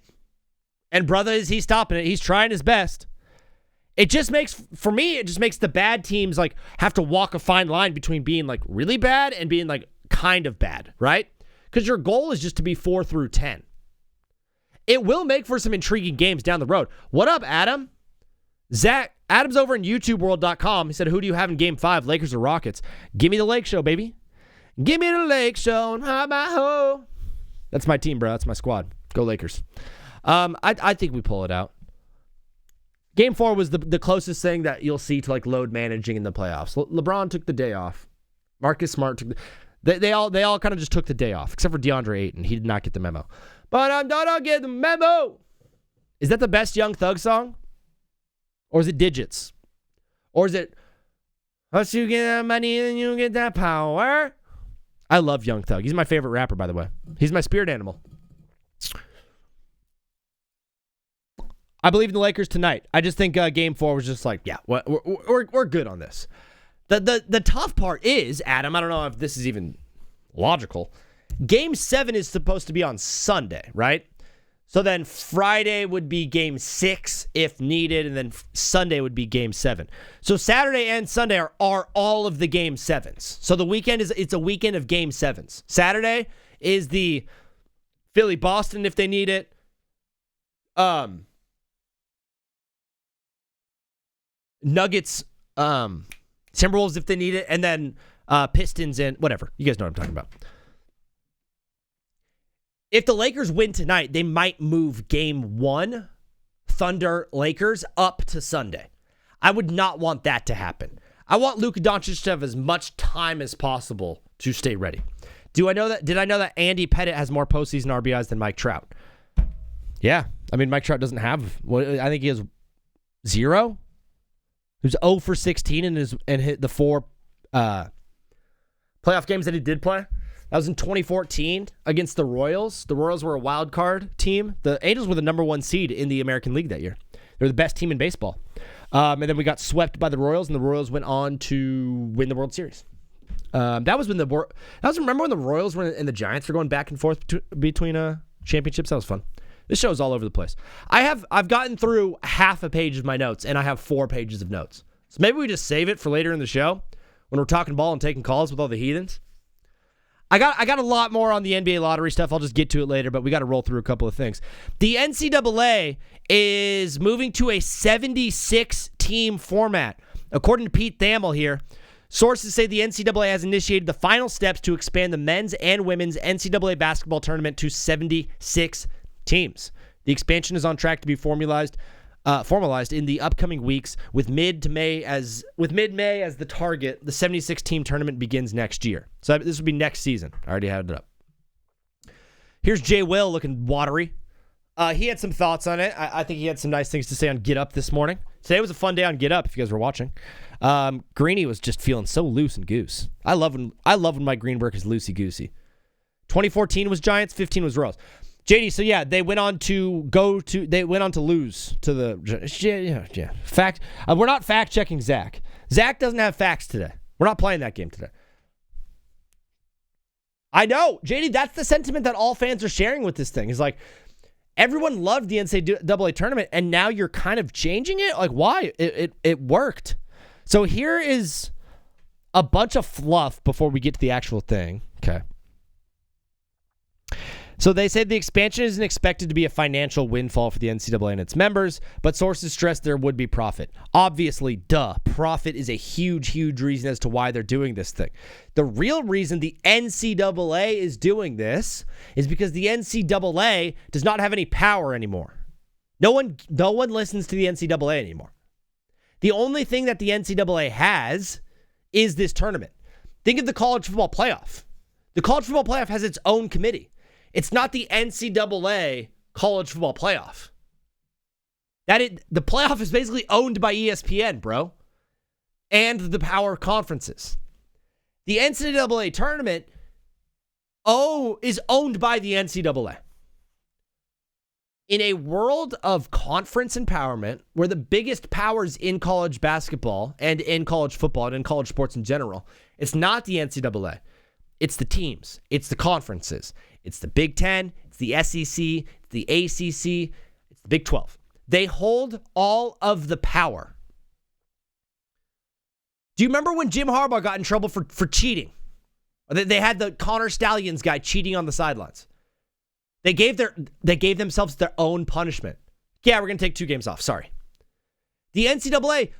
and brother, is he stopping it? He's trying his best. It just makes, for me, it just makes the bad teams like have to walk a fine line between being like really bad and being like kind of bad, right? Because your goal is just to be 4 through 10. It will make for some intriguing games down the road. What up, Adam? Zach, Adam's over in YouTubeWorld.com. He said, who do you have in Game 5, Lakers or Rockets? Give me the Lake Show, baby. Give me the Lake Show. And how about ho? That's my team, bro. That's my squad. Go Lakers. I think we pull it out. Game 4 was the closest thing that you'll see to like load managing in the playoffs. LeBron took the day off. Marcus Smart took they all kind of just took the day off, except for DeAndre Ayton. He did not get the memo. But I don't get the memo. Is that the best Young Thug song? Or is it Digits? Or is it, once you get that money and you get that power? I love Young Thug. He's my favorite rapper, by the way. He's my spirit animal. I believe in the Lakers tonight. I just think Game 4 was just like, yeah, we're good on this. The tough part is, Adam, I don't know if this is even logical. Game 7 is supposed to be on Sunday, right? So then Friday would be Game 6 if needed, and then Sunday would be Game 7. So Saturday and Sunday are all of the Game 7s. So the weekend it's a weekend of Game 7s. Saturday is the Philly-Boston if they need it. Nuggets, Timberwolves if they need it, and then Pistons and whatever. You guys know what I'm talking about. If the Lakers win tonight, they might move Game 1, Thunder Lakers, up to Sunday. I would not want that to happen. I want Luka Doncic to have as much time as possible to stay ready. Did I know that Andy Pettit has more postseason RBIs than Mike Trout? Yeah. I mean, Mike Trout doesn't have, I think he has 0. He was 0 for 16 and hit the 4 playoff games that he did play. That was in 2014 against the Royals. The Royals were a wild card team. The Angels were the number 1 seed in the American League that year. They were the best team in baseball. And then we got swept by the Royals, and the Royals went on to win the World Series. Remember when the Royals were and the Giants were going back and forth between championships? That was fun. This show is all over the place. I've gotten through half a page of my notes, and I have 4 pages of notes. So maybe we just save it for later in the show when we're talking ball and taking calls with all the heathens. I got a lot more on the NBA lottery stuff. I'll just get to it later, but we got to roll through a couple of things. The NCAA is moving to a 76-team format. According to Pete Thamel here, sources say the NCAA has initiated the final steps to expand the men's and women's NCAA basketball tournament to 76 teams. The expansion is on track to be formalized in the upcoming weeks, with mid-May as the target. The 76-team tournament begins next year. So this would be next season. I already had it up. Here's Jay Will looking watery. He had some thoughts on it. I think he had some nice things to say on Get Up this morning. Today was a fun day on Get Up, if you guys were watching. Greeny was just feeling so loose and goose. I love when Mike Greenberg is loosey-goosey. 2014 was Giants, 15 was Royals. JD, so yeah, they went on to lose to the fact. We're not fact checking Zach. Zach doesn't have facts today. We're not playing that game today. I know, JD. That's the sentiment that all fans are sharing with this thing. Is like everyone loved the NCAA tournament, and now you're kind of changing it. Like why? It worked. So here is a bunch of fluff before we get to the actual thing. Okay. So they say the expansion isn't expected to be a financial windfall for the NCAA and its members, but sources stress there would be profit. Obviously, profit is a huge, huge reason as to why they're doing this thing. The real reason the NCAA is doing this is because the NCAA does not have any power anymore. No one listens to the NCAA anymore. The only thing that the NCAA has is this tournament. Think of the college football playoff. The college football playoff has its own committee. It's not the NCAA college football playoff. The playoff is basically owned by ESPN, bro, and the power conferences. The NCAA tournament is owned by the NCAA. In a world of conference empowerment, where the biggest powers in college basketball and in college football and in college sports in general, it's not the NCAA. It's the teams. It's the conferences. It's the Big Ten. It's the SEC. It's the ACC. It's the Big 12. They hold all of the power. Do you remember when Jim Harbaugh got in trouble for cheating? They had the Connor Stallions guy cheating on the sidelines. They gave themselves their own punishment. Yeah, we're going to take 2 games off. Sorry. The NCAA,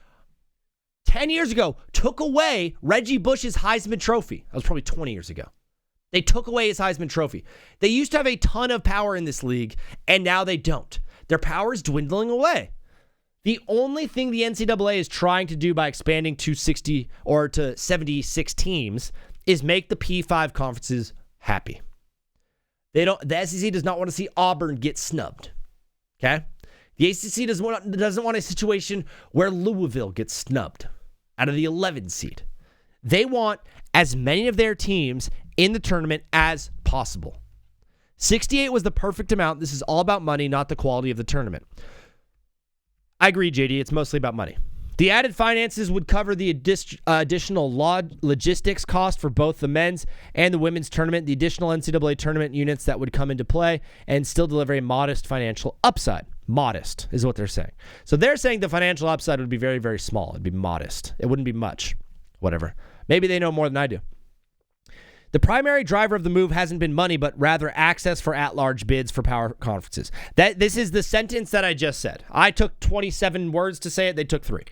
10 years ago, took away Reggie Bush's Heisman Trophy. That was probably 20 years ago. They took away his Heisman Trophy. They used to have a ton of power in this league, and now they don't. Their power is dwindling away. The only thing the NCAA is trying to do by expanding to 60 or to 76 teams is make the P5 conferences happy. The SEC does not want to see Auburn get snubbed. Okay? The ACC doesn't want a situation where Louisville gets snubbed out of the 11 seed. They want as many of their teams in the tournament as possible. 68 was the perfect amount. This is all about money, not the quality of the tournament. I agree, JD. It's mostly about money. The added finances would cover the additional logistics cost for both the men's and the women's tournament, the additional NCAA tournament units that would come into play, and still deliver a modest financial upside. Modest is what they're saying. So they're saying the financial upside would be very, very small. It'd be modest. It wouldn't be much. Whatever. Maybe they know more than I do. The primary driver of the move hasn't been money, but rather access for at-large bids for power conferences. This is the sentence that I just said. I took 27 words to say it. They took 3.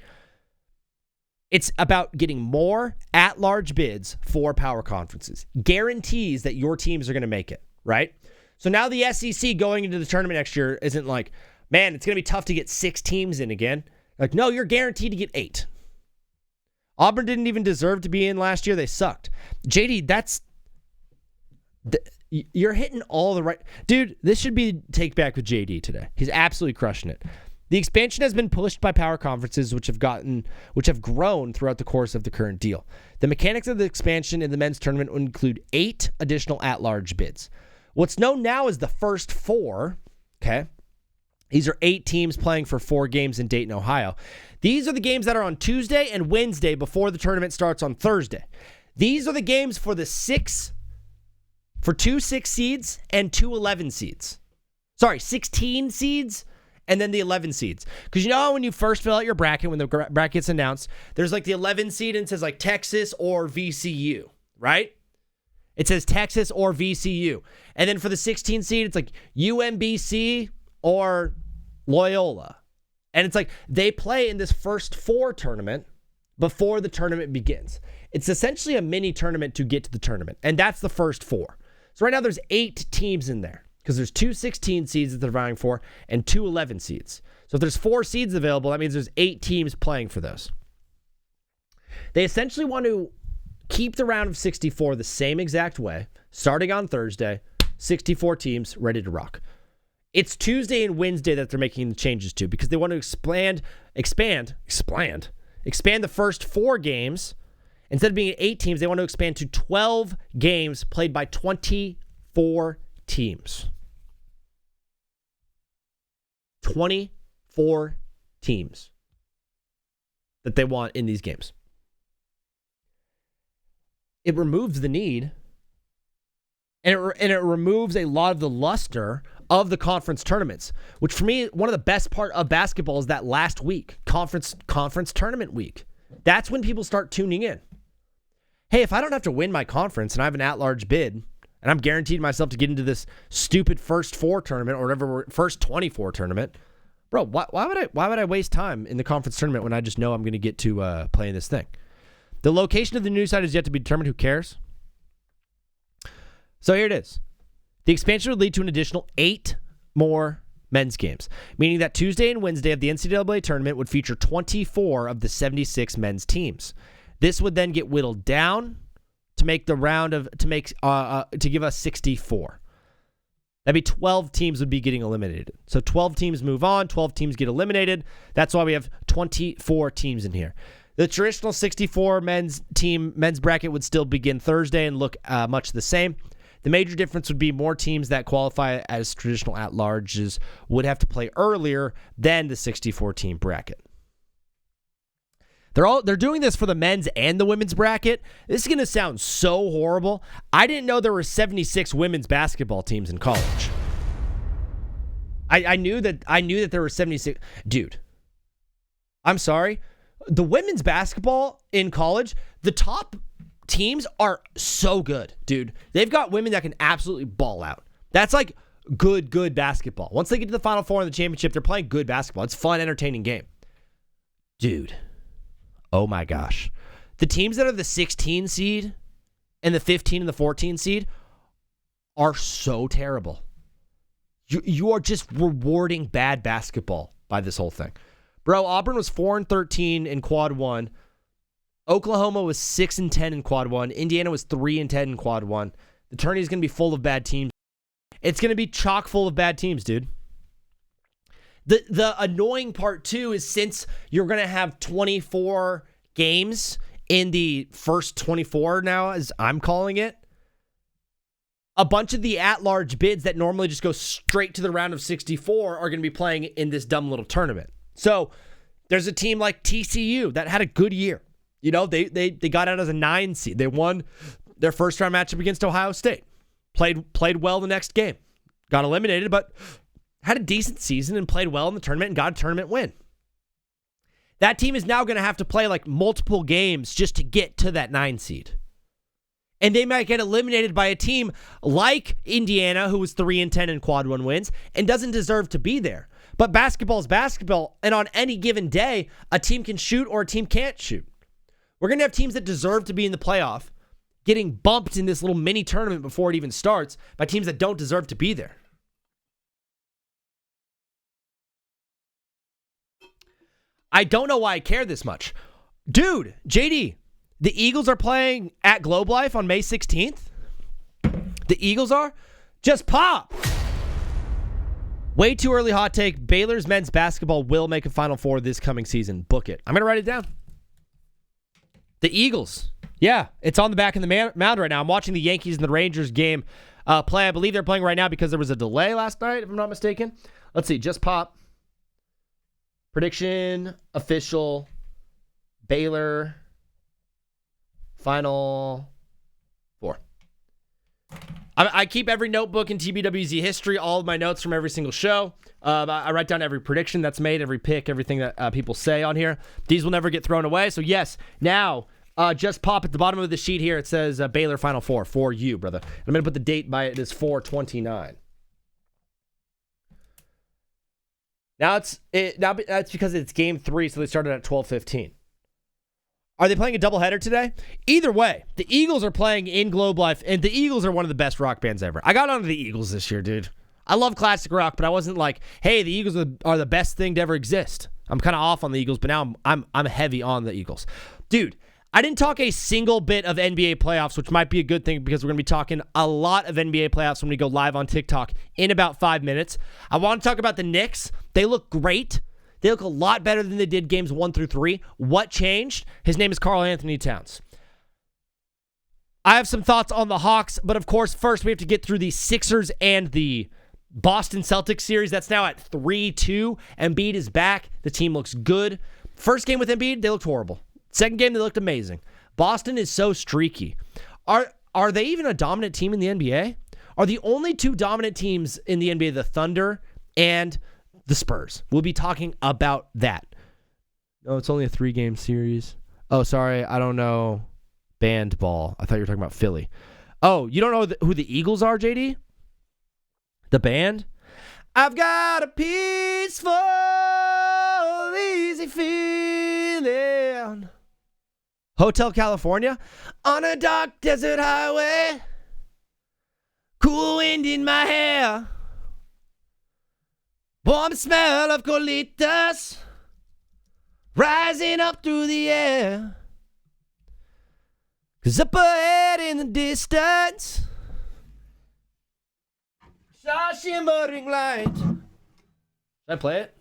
It's about getting more at-large bids for power conferences. Guarantees that your teams are going to make it, right? So now the SEC going into the tournament next year isn't like, man, it's going to be tough to get 6 teams in again. Like, no, you're guaranteed to get 8. Auburn didn't even deserve to be in last year. They sucked. JD, you're hitting all the right... Dude, this should be Take Back with JD today. He's absolutely crushing it. The expansion has been pushed by power conferences, which have grown throughout the course of the current deal. The mechanics of the expansion in the men's tournament would include 8 additional at-large bids. What's known now as the first 4, okay? These are 8 teams playing for 4 games in Dayton, Ohio. These are the games that are on Tuesday and Wednesday before the tournament starts on Thursday. These are the games for 2 6 seeds and 2 11 seeds. Sorry, 16 seeds and then the 11 seeds. Because you know how when you first fill out your bracket, when the bracket's announced, there's like the 11 seed and it says like Texas or VCU, right? It says Texas or VCU. And then for the 16 seed, it's like UMBC or Loyola. And it's like they play in this first 4 tournament before the tournament begins. It's essentially a mini tournament to get to the tournament. And that's the first 4. So right now there's 8 teams in there because there's 2 16 seeds that they're vying for and 2 11 seeds. So if there's 4 seeds available, that means there's 8 teams playing for those. They essentially want to keep the round of 64 the same exact way, starting on Thursday, 64 teams ready to rock. It's Tuesday and Wednesday that they're making the changes to because they want to expand the first 4 games. Instead of being 8 teams, they want to expand to 12 games played by 24 teams. 24 teams that they want in these games. It removes the need, and it removes a lot of the luster of the conference tournaments, which for me, one of the best part of basketball is that last week, conference tournament week. That's when people start tuning in. Hey, if I don't have to win my conference and I have an at-large bid and I'm guaranteed myself to get into this stupid first 4 tournament or whatever, first 24 tournament. Bro, why would I waste time in the conference tournament when I just know I'm going to get to play in this thing? The location of the new site is yet to be determined. Who cares? So here it is. The expansion would lead to an additional 8 more men's games, meaning that Tuesday and Wednesday of the NCAA tournament would feature 24 of the 76 men's teams. This would then get whittled down to make the round of to give us 64. That'd be 12 teams would be getting eliminated. So 12 teams move on, 12 teams get eliminated. That's why we have 24 teams in here. The traditional 64 men's bracket would still begin Thursday and look much the same. The major difference would be more teams that qualify as traditional at-larges would have to play earlier than the 64-team bracket. They're doing this for the men's and the women's bracket. This is going to sound so horrible. I didn't know there were 76 women's basketball teams in college. I knew that there were 76. Dude, I'm sorry. The women's basketball in college, the top teams are so good, dude. They've got women that can absolutely ball out. That's like good basketball. Once they get to the Final Four in the championship, they're playing good basketball. It's a fun, entertaining game. Dude. Oh my gosh. The teams that are the 16 seed and the 15 and the 14 seed are so terrible. You are just rewarding bad basketball by this whole thing. Bro, Auburn was 4-13 in quad 1. Oklahoma was 6-10 in quad 1. Indiana was 3-10 in quad 1. The tourney is going to be full of bad teams. It's going to be chock full of bad teams, dude. The annoying part, too, is since you're going to have 24 games in the first 24 now, as I'm calling it, a bunch of the at-large bids that normally just go straight to the round of 64 are going to be playing in this dumb little tournament. So there's a team like TCU that had a good year. You know, they got out as a 9 seed. They won their first-round matchup against Ohio State. Played well the next game. Got eliminated, but had a decent season and played well in the tournament and got a tournament win. That team is now going to have to play like multiple games just to get to that 9 seed. And they might get eliminated by a team like Indiana, who was 3-10 in quad 1 wins and doesn't deserve to be there. But basketball is basketball, and on any given day, a team can shoot or a team can't shoot. We're going to have teams that deserve to be in the playoff getting bumped in this little mini tournament before it even starts by teams that don't deserve to be there. I don't know why I care this much. Dude, JD, the Eagles are playing at Globe Life on May 16th. The Eagles are? Just pop. Way too early hot take. Baylor's men's basketball will make a Final Four this coming season. Book it. I'm going to write it down. The Eagles. Yeah, it's on the back of the mound right now. I'm watching the Yankees and the Rangers game play. I believe they're playing right now because there was a delay last night, if I'm not mistaken. Let's see. Just pop. Prediction, official, Baylor, Final Four. I keep every notebook in TBWZ history, all of my notes from every single show. I write down every prediction that's made, every pick, everything that people say on here. These will never get thrown away. So, yes, now, just pop at the bottom of the sheet here. It says Baylor Final Four for you, brother. I'm going to put the date by it. It is 4/29. Now that's because it's game 3, so they started at 12:15. Are they playing a doubleheader today? Either way, the Eagles are playing in Globe Life, and the Eagles are one of the best rock bands ever. I got onto the Eagles this year, dude. I love classic rock, but I wasn't like, hey, the Eagles are the best thing to ever exist. I'm kind of off on the Eagles, but now I'm heavy on the Eagles. Dude, I didn't talk a single bit of NBA playoffs, which might be a good thing because we're going to be talking a lot of NBA playoffs when we go live on TikTok in about 5 minutes. I want to talk about the Knicks. They look great. They look a lot better than they did games 1 through 3. What changed? His name is Karl Anthony Towns. I have some thoughts on the Hawks, but of course, first we have to get through the Sixers and the Boston Celtics series. That's now at 3-2. Embiid is back. The team looks good. First game with Embiid, they looked horrible. Second game, they looked amazing. Boston is so streaky. Are they even a dominant team in the NBA? Are the only 2 dominant teams in the NBA the Thunder and the Spurs? We'll be talking about that. No, it's only a 3-game series. Oh, sorry. I don't know. Band ball. I thought you were talking about Philly. Oh, you don't know who the Eagles are, JD? The band? I've got a peaceful, easy feeling. Hotel California? On a dark desert highway. Cool wind in my hair. Warm smell of colitas. Rising up through the air. 'Cause up ahead in the distance, saw a shimmering light. Should I play it?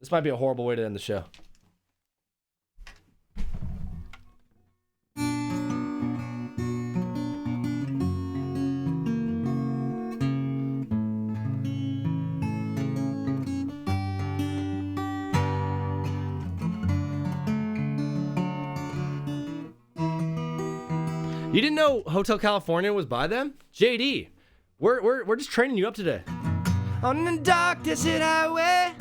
This might be a horrible way to end the show. You didn't know Hotel California was by them? JD, we're just training you up today. On the dark desert highway,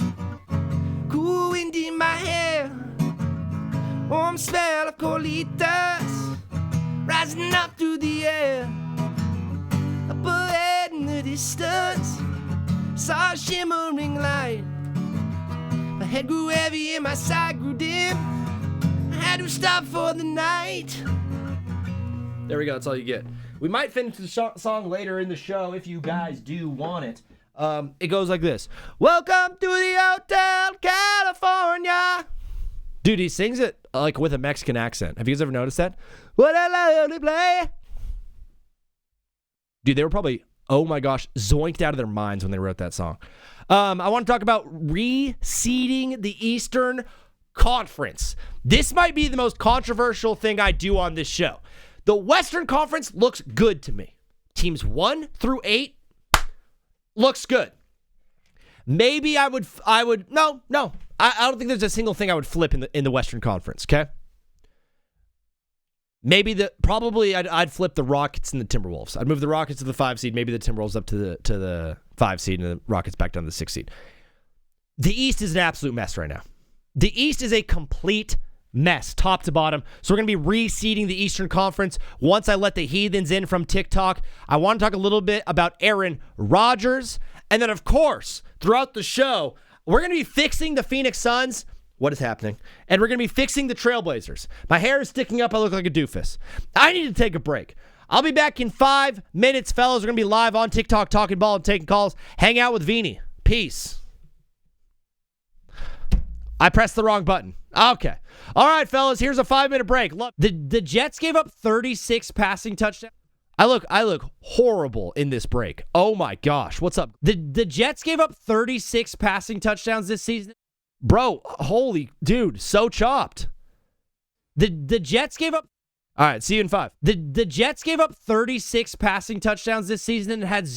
cool wind in my hair, warm smell of colitas, rising up through the air. Up ahead in the distance, saw a shimmering light. My head grew heavy and my sight grew dim. I had to stop for the night. There we go. That's all you get. We might finish the song later in the show if you guys do want it. It goes like this. Welcome to the Hotel California. Dude, he sings it like with a Mexican accent. Have you guys ever noticed that? What I love to play. Dude, they were probably, oh my gosh, zoinked out of their minds when they wrote that song. I want to talk about reseeding the Eastern Conference. This might be the most controversial thing I do on this show. The Western Conference looks good to me. Teams 1 through 8 looks good. Maybe I would, no. I don't think there's a single thing I would flip in the Western Conference, okay? Maybe probably I'd flip the Rockets and the Timberwolves. I'd move the Rockets to the 5 seed, maybe the Timberwolves up to the 5 seed, and the Rockets back down to the 6 seed. The East is an absolute mess right now. The East is a complete mess, top to bottom. So we're going to be reseeding the Eastern Conference. Once I let the heathens in from TikTok, I want to talk a little bit about Aaron Rodgers. And then, of course, throughout the show, we're going to be fixing the Phoenix Suns. What is happening? And we're going to be fixing the Trailblazers. My hair is sticking up. I look like a doofus. I need to take a break. I'll be back in 5 minutes, fellas. We're going to be live on TikTok, talking ball and taking calls. Hang out with Veenie. Peace. I pressed the wrong button. Okay. All right, fellas, here's a 5-minute break. Look, the Jets gave up 36 passing touchdowns. I look horrible in this break. Oh my gosh. What's up? The Jets gave up 36 passing touchdowns this season. Bro, holy dude, so chopped. The Jets gave up. All right, see you in 5. The Jets gave up 36 passing touchdowns this season and had